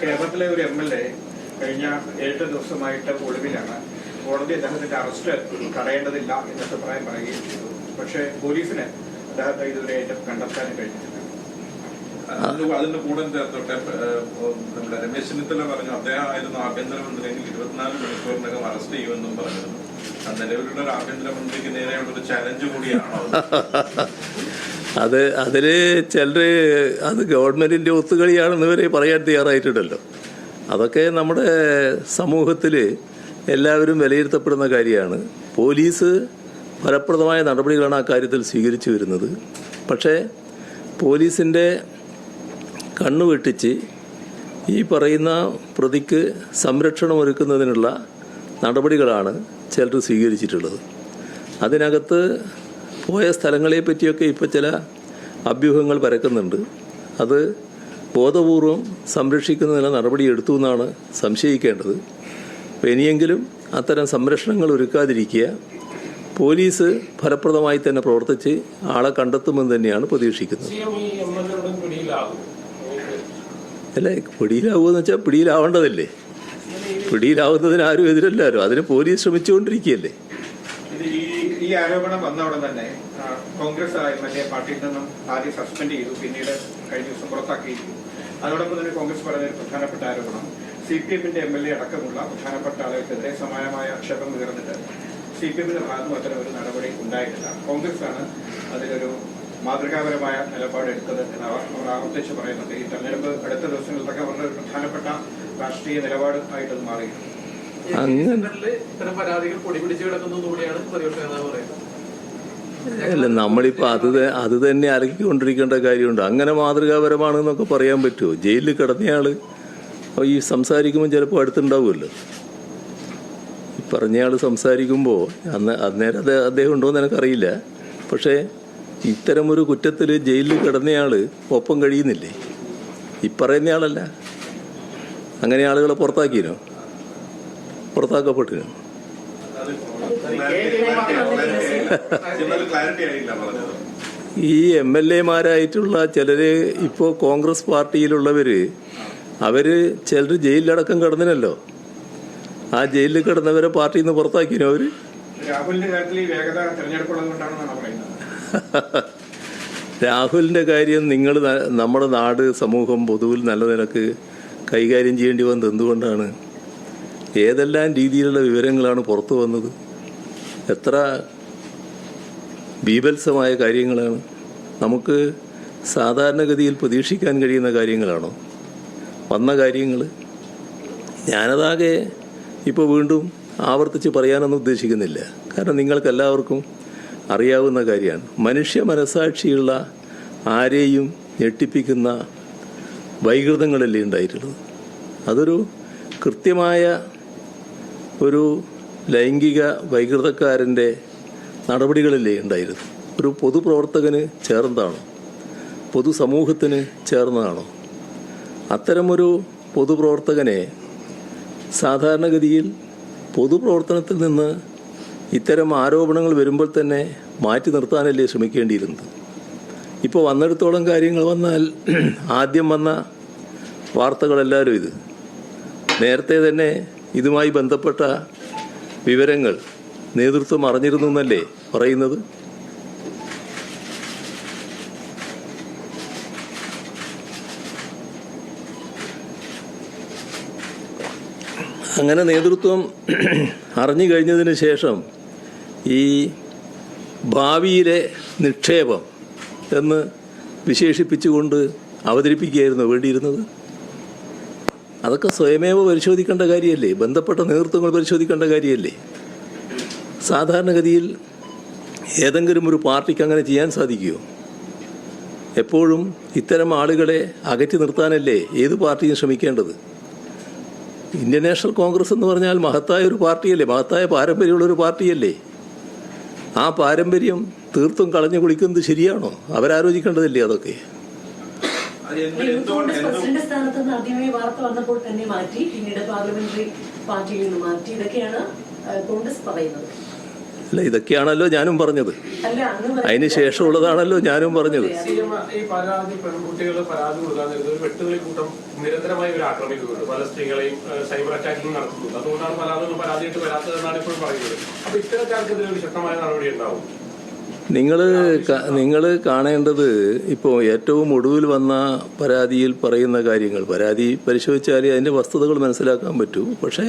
കേരളത്തിലെ ഒരു MLA കഴിഞ്ഞ 7 ദിവസമായിട്ട് ഒളിവിലാണ്. കോടതി അദ്ദേഹത്തിന്റെ അറസ്റ്റ് തടയേണ്ടതില്ല എന്ന അഭിപ്രായം പറയുകയും ചെയ്തു. പക്ഷേ പോലീസിന് അദ്ദേഹത്തെ ഇതുവരെ കണ്ടെത്താനും കഴിഞ്ഞിട്ടില്ല. അതിന്റെ കൂടെ ചേർത്തോട്ടെ, നമ്മുടെ രമേശ് ചെന്നിത്തല പറഞ്ഞു അദ്ദേഹം ആയിരുന്നു ആഭ്യന്തരമന്ത്രിയെങ്കിൽ 24 മണിക്കൂറിനകം അറസ്റ്റ് ചെയ്യുമെന്നും പറഞ്ഞിരുന്നു. നിലവിലുള്ള ഒരു ആഭ്യന്തരമന്ത്രിക്ക് നേരെയുള്ളൊരു ചലഞ്ച് കൂടിയാണോ? അതില് ചിലര് അത് ഗവൺമെന്റിന്റെ ഒത്തുകളിയാണെന്ന് വരെ പറയാൻ തയ്യാറായിട്ടുണ്ടല്ലോ. അതൊക്കെ നമ്മുടെ സമൂഹത്തിൽ എല്ലാവരും വിലയിരുത്തപ്പെടുന്ന കാര്യമാണ്. പോലീസ് ഫലപ്രദമായ നടപടികളാണ് ആ കാര്യത്തിൽ സ്വീകരിച്ചു വരുന്നത്. പക്ഷേ പോലീസിൻ്റെ കണ്ണു വെട്ടിച്ച് ഈ പറയുന്ന പ്രതിക്ക് സംരക്ഷണം ഒരുക്കുന്നതിനുള്ള നടപടികളാണ് ചിലർ സ്വീകരിച്ചിട്ടുള്ളത്. അതിനകത്ത് പോയ സ്ഥലങ്ങളെ പറ്റിയൊക്കെ ഇപ്പോൾ ചില അഭ്യൂഹങ്ങൾ പരക്കുന്നുണ്ട്. അത് ബോധപൂർവം സംരക്ഷിക്കുന്നതിനുള്ള നടപടി എടുത്തു എന്നാണ് സംശയിക്കേണ്ടത്. അപ്പോൾ ഇനിയെങ്കിലും അത്തരം സംരക്ഷണങ്ങൾ ഒരുക്കാതിരിക്കുക. പോലീസ് ഫലപ്രദമായി തന്നെ പ്രവർത്തിച്ച് ആളെ കണ്ടെത്തുമെന്ന് തന്നെയാണ് പ്രതീക്ഷിക്കുന്നത്. അല്ലേ, പിടിയിലാവുമെന്ന് വെച്ചാൽ പിടിയിലാവേണ്ടതല്ലേ? പിടിയിലാവുന്നതിന് ആരും എതിരല്ലാരോ, അതിന് പോലീസ് ശ്രമിച്ചുകൊണ്ടിരിക്കുകയല്ലേ. ഈ ആരോപണം വന്ന ഉടൻ തന്നെ കോൺഗ്രസ് MLA പാർട്ടിയിൽ നിന്നും ആദ്യം സസ്പെൻഡ് ചെയ്തു, പിന്നീട് കഴിഞ്ഞ ദിവസം പുറത്താക്കിയിരിക്കും. അതോടൊപ്പം തന്നെ കോൺഗ്രസ് പറഞ്ഞ ഒരു പ്രധാനപ്പെട്ട ആരോപണം CPMന്റെ MLA അടക്കമുള്ള പ്രധാനപ്പെട്ട ആളുകൾക്കെതിരെ സമാനമായ ആക്ഷേപം ഉയർന്നിട്ട് CPMന്റെ ഭാഗത്തും അത്തരം ഒരു നടപടി ഉണ്ടായിട്ടില്ല. കോൺഗ്രസാണ് അതിലൊരു മാതൃകാപരമായ നിലപാട് എടുത്തത് എന്ന് അവർ ആവർത്തിച്ച് പറയുന്നുണ്ട്. ഈ തെരഞ്ഞെടുപ്പ് അടുത്ത ദിവസങ്ങളിലൊക്കെ വളരെ ഒരു പ്രധാനപ്പെട്ട രാഷ്ട്രീയ നിലപാട് ആയിട്ടത് മാറിയിട്ടുണ്ട്. അല്ല, നമ്മളിപ്പോൾ അത് തന്നെ അലക്കിക്കൊണ്ടിരിക്കേണ്ട കാര്യമുണ്ട്. അങ്ങനെ മാതൃകാപരമാണെന്നൊക്കെ പറയാൻ പറ്റുമോ? ജയിലിൽ കിടന്നയാള് ഈ സംസാരിക്കുമ്പോൾ ചിലപ്പോൾ അടുത്തുണ്ടാവുമല്ലോ. ഈ പറഞ്ഞയാൾ സംസാരിക്കുമ്പോൾ അന്നേരം അദ്ദേഹം ഉണ്ടോയെന്ന് എനിക്കറിയില്ല. പക്ഷേ ഇത്തരമൊരു കുറ്റത്തിൽ ജയിലിൽ കിടന്നയാൾ ഒപ്പം കഴിയുന്നില്ലേ? ഈ പറയുന്നയാളല്ല. അങ്ങനെ ആളുകളെ പുറത്താക്കിനോ? പുറത്താക്കപ്പെട്ടിനോ? ഈ MLA-മാരായിട്ടുള്ള ചിലര് ഇപ്പോൾ കോൺഗ്രസ് പാർട്ടിയിലുള്ളവര് ചിലർ ജയിലിലടക്കം കിടന്നിനല്ലോ. ആ ജയിലിൽ കിടന്നവരെ പാർട്ടിയിൽ നിന്ന് പുറത്താക്കിനോ അവര്? രാഹുലിന്റെ കാര്യം നമ്മുടെ നാട് സമൂഹം പൊതുവിൽ നല്ല നിലക്ക് കൈകാര്യം ചെയ്യേണ്ടി വന്നത് എന്തുകൊണ്ടാണ്? ഏതെല്ലാം രീതിയിലുള്ള വിവരങ്ങളാണ് പുറത്തു വന്നത്? എത്ര ബീഭത്സമായ കാര്യങ്ങളാണ്. നമുക്ക് സാധാരണഗതിയിൽ പ്രതീക്ഷിക്കാൻ കഴിയുന്ന കാര്യങ്ങളാണോ വന്ന കാര്യങ്ങൾ? ഞാനതാകെ ഇപ്പോൾ വീണ്ടും ആവർത്തിച്ച് പറയാനൊന്നും ഉദ്ദേശിക്കുന്നില്ല. കാരണം നിങ്ങൾക്കെല്ലാവർക്കും അറിയാവുന്ന കാര്യമാണ്. മനുഷ്യ മനസാക്ഷിയുള്ള ആരെയും ഞെട്ടിപ്പിക്കുന്ന വൈകൃതങ്ങളല്ലേ ഉണ്ടായിട്ടുള്ളത്. അതൊരു കൃത്യമായ ഒരു ലൈംഗിക വൈകൃതക്കാരൻ്റെ നടപടികളല്ലേ ഉണ്ടായിരുന്നു. ഒരു പൊതുപ്രവർത്തകന് ചേർന്നതാണോ? പൊതുസമൂഹത്തിന് ചേർന്നതാണോ? അത്തരമൊരു പൊതുപ്രവർത്തകനെ സാധാരണഗതിയിൽ പൊതുപ്രവർത്തനത്തിൽ നിന്ന് ഇത്തരം ആരോപണങ്ങൾ വരുമ്പോൾ തന്നെ മാറ്റി നിർത്താനല്ലേ ശ്രമിക്കേണ്ടിയിരുന്നത്. ഇപ്പോൾ വന്നിടത്തോളം കാര്യങ്ങൾ വന്നാൽ ആദ്യം വന്ന വാർത്തകളെല്ലാവരും ഇത് നേരത്തെ തന്നെ ഇതുമായി ബന്ധപ്പെട്ട വിവരങ്ങൾ നേതൃത്വം അറിഞ്ഞിരുന്നു എന്നല്ലേ പറയുന്നത്. അങ്ങനെ നേതൃത്വം അറിഞ്ഞു കഴിഞ്ഞതിന് ശേഷം ഈ ഭാവിയിലെ നിക്ഷേപം എന്ന് വിശേഷിപ്പിച്ചുകൊണ്ട് അവതരിപ്പിക്കുകയായിരുന്നു വേണ്ടിയിരുന്നത്. അതൊക്കെ സ്വയമേവ പരിശോധിക്കേണ്ട കാര്യമല്ലേ? ബന്ധപ്പെട്ട നേതൃത്വങ്ങൾ പരിശോധിക്കേണ്ട കാര്യമല്ലേ? സാധാരണഗതിയിൽ ഏതെങ്കിലും ഒരു പാർട്ടിക്ക് അങ്ങനെ ചെയ്യാൻ സാധിക്കുമോ? എപ്പോഴും ഇത്തരം ആളുകളെ അകറ്റി നിർത്താനല്ലേ ഏത് പാർട്ടിയും ശ്രമിക്കേണ്ടത്. ഇന്ത്യൻ നാഷണൽ കോൺഗ്രസ് എന്ന് പറഞ്ഞാൽ മഹത്തായ ഒരു പാർട്ടിയല്ലേ, മഹത്തായ പാരമ്പര്യമുള്ളൊരു പാർട്ടിയല്ലേ. ആ പാരമ്പര്യം തീർത്തും കളഞ്ഞു കുളിക്കുന്നത് ശരിയാണോ? അവരാലോചിക്കേണ്ടതല്ലേ അതൊക്കെ. പ്രസിഡന്റ് സ്ഥാനത്ത് നിന്ന് ആദ്യമേ വാർത്ത വന്നപ്പോൾ തന്നെ മാറ്റി, പിന്നീട് പാർലമെന്ററി പാർട്ടിയിൽ നിന്ന് മാറ്റി, ഇതൊക്കെയാണ് കോൺഗ്രസ് പറയുന്നത്. അല്ല, ഇതൊക്കെയാണല്ലോ ഞാനും പറഞ്ഞത്. അല്ല, അങ്ങ് അതിന് ശേഷമുള്ളതാണല്ലോ ഞാനും പറഞ്ഞത്. ഈ പരാതി പെൺകുട്ടികൾ പരാതി കൊടുക്കാൻ നേരത്തെ ഒരു വെട്ടുകളി കൂട്ടം നിരന്തരമായി ഇവർ ആക്രമിക്കുന്നുണ്ട്. പല സ്ത്രീകളെയും സൈബർ അറ്റാക്കിംഗ് നടത്തുന്നുണ്ട്. അതുകൊണ്ടാണ് പരാതിയായിട്ട് വരാത്തതെന്നാണ് ഇപ്പോൾ പറയുന്നത്. അപ്പൊ ഇത്തരക്കാർക്കെതിരെ ഒരു ശക്തമായ നടപടി ഉണ്ടാവും. നിങ്ങൾ കാണേണ്ടത് ഇപ്പോൾ ഏറ്റവും ഒടുവിൽ വന്ന പരാതിയിൽ പറയുന്ന കാര്യങ്ങൾ, പരാതി പരിശോധിച്ചാലേ അതിൻ്റെ വസ്തുതകൾ മനസ്സിലാക്കാൻ പറ്റൂ. പക്ഷേ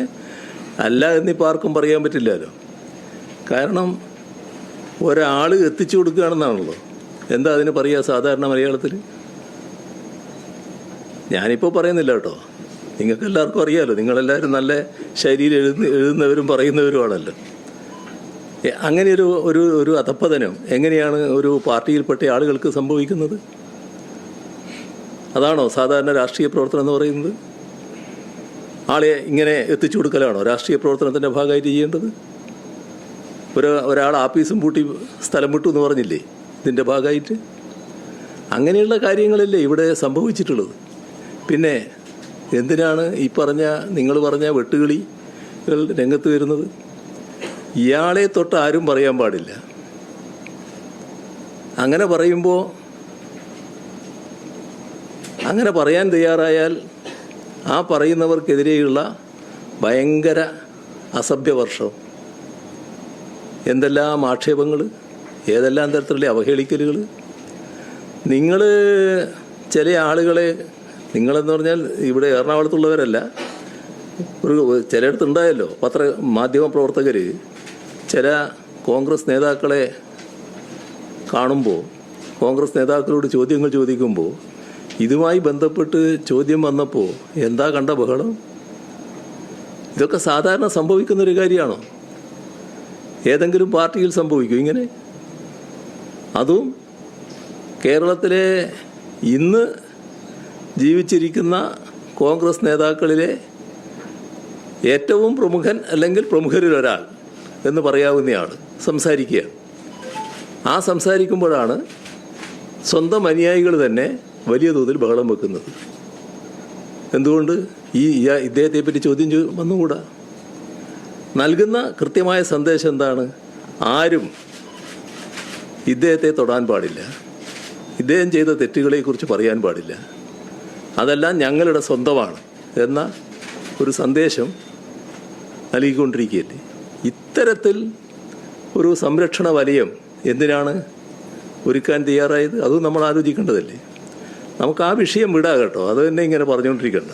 അല്ല എന്നിപ്പോൾ ആർക്കും പറയാൻ പറ്റില്ലല്ലോ. കാരണം ഒരാൾ എത്തിച്ചു കൊടുക്കുകയാണെന്നാണല്ലോ. എന്താ അതിന് പറയുക സാധാരണ മലയാളത്തിൽ? ഞാനിപ്പോൾ പറയുന്നില്ല കേട്ടോ, നിങ്ങൾക്ക് എല്ലാവർക്കും അറിയാമല്ലോ. നിങ്ങളെല്ലാവരും നല്ല ശൈലിയിൽ എഴുതുന്നവരും പറയുന്നവരുമാണല്ലോ. അങ്ങനെ ഒരു അധപ്പതനം എങ്ങനെയാണ് ഒരു പാർട്ടിയിൽപ്പെട്ട ആളുകൾക്ക് സംഭവിക്കുന്നത്? അതാണോ സാധാരണ രാഷ്ട്രീയ പ്രവർത്തനം എന്ന് പറയുന്നത്? ആളെ ഇങ്ങനെ എത്തിച്ചു കൊടുക്കലാണോ രാഷ്ട്രീയ പ്രവർത്തനത്തിൻ്റെ ഭാഗമായിട്ട് ചെയ്യേണ്ടത്? ഒരാൾ ആഫീസും പൂട്ടി സ്ഥലം വിട്ടു എന്ന് പറഞ്ഞില്ലേ ഇതിൻ്റെ ഭാഗമായിട്ട്? അങ്ങനെയുള്ള കാര്യങ്ങളല്ലേ ഇവിടെ സംഭവിച്ചിട്ടുള്ളത്. പിന്നെ എന്തിനാണ് നിങ്ങൾ പറഞ്ഞ വെട്ടുകളികൾ രംഗത്ത് വരുന്നത്? ഇയാളെ തൊട്ട് ആരും പറയാൻ പാടില്ല. അങ്ങനെ പറയുമ്പോൾ, അങ്ങനെ പറയാൻ തയ്യാറായാൽ ആ പറയുന്നവർക്കെതിരെയുള്ള ഭയങ്കര അസഭ്യവർഷം, എന്തെല്ലാം ആക്ഷേപങ്ങൾ, ഏതെല്ലാം തരത്തിലുള്ള അവഹേളിക്കലുകൾ. നിങ്ങൾ ചില ആളുകളെ, നിങ്ങളെന്ന് പറഞ്ഞാൽ ഇവിടെ എറണാകുളത്തുള്ളവരല്ല, ചിലയിടത്തുണ്ടായല്ലോ മാധ്യമ പ്രവർത്തകർ ചില കോൺഗ്രസ് നേതാക്കളെ കാണുമ്പോൾ, കോൺഗ്രസ് നേതാക്കളോട് ചോദ്യങ്ങൾ ചോദിക്കുമ്പോൾ, ഇതുമായി ബന്ധപ്പെട്ട് ചോദ്യം വന്നപ്പോൾ എന്താ കണ്ട ബഹളം? ഇതൊക്കെ സാധാരണ സംഭവിക്കുന്നൊരു കാര്യമാണോ? ഏതെങ്കിലും പാർട്ടിയിൽ സംഭവിക്കും ഇങ്ങനെ? അതും കേരളത്തിലെ ഇന്ന് ജീവിച്ചിരിക്കുന്ന കോൺഗ്രസ് നേതാക്കളിലെ ഏറ്റവും പ്രമുഖൻ അല്ലെങ്കിൽ പ്രമുഖരിൽ ഒരാൾ എന്ന് പറയാവുന്നയാൾ സംസാരിക്കുക. ആ സംസാരിക്കുമ്പോഴാണ് സ്വന്തം അനുയായികൾ തന്നെ വലിയ തോതിൽ ബഹളം വെക്കുന്നത്. എന്തുകൊണ്ട് ഇദ്ദേഹത്തെ പറ്റി ചോദ്യം വന്നുകൂടാ? നൽകുന്ന കൃത്യമായ സന്ദേശം എന്താണ്? ആരും ഇദ്ദേഹത്തെ തൊടാൻ പാടില്ല, ഇദ്ദേഹം ചെയ്ത തെറ്റുകളെക്കുറിച്ച് പറയാൻ പാടില്ല, അതെല്ലാം ഞങ്ങളുടെ സ്വന്തമാണ് എന്ന ഒരു സന്ദേശം നൽകിക്കൊണ്ടിരിക്കുകയല്ലേ. ഇത്തരത്തിൽ ഒരു സംരക്ഷണ വലയം എന്തിനാണ് ഒരുക്കാൻ തയ്യാറായത്? അതും നമ്മൾ ആലോചിക്കേണ്ടതല്ലേ. നമുക്ക് ആ വിഷയം വിടാം കേട്ടോ, അത് തന്നെ ഇങ്ങനെ പറഞ്ഞുകൊണ്ടിരിക്കണ്ട.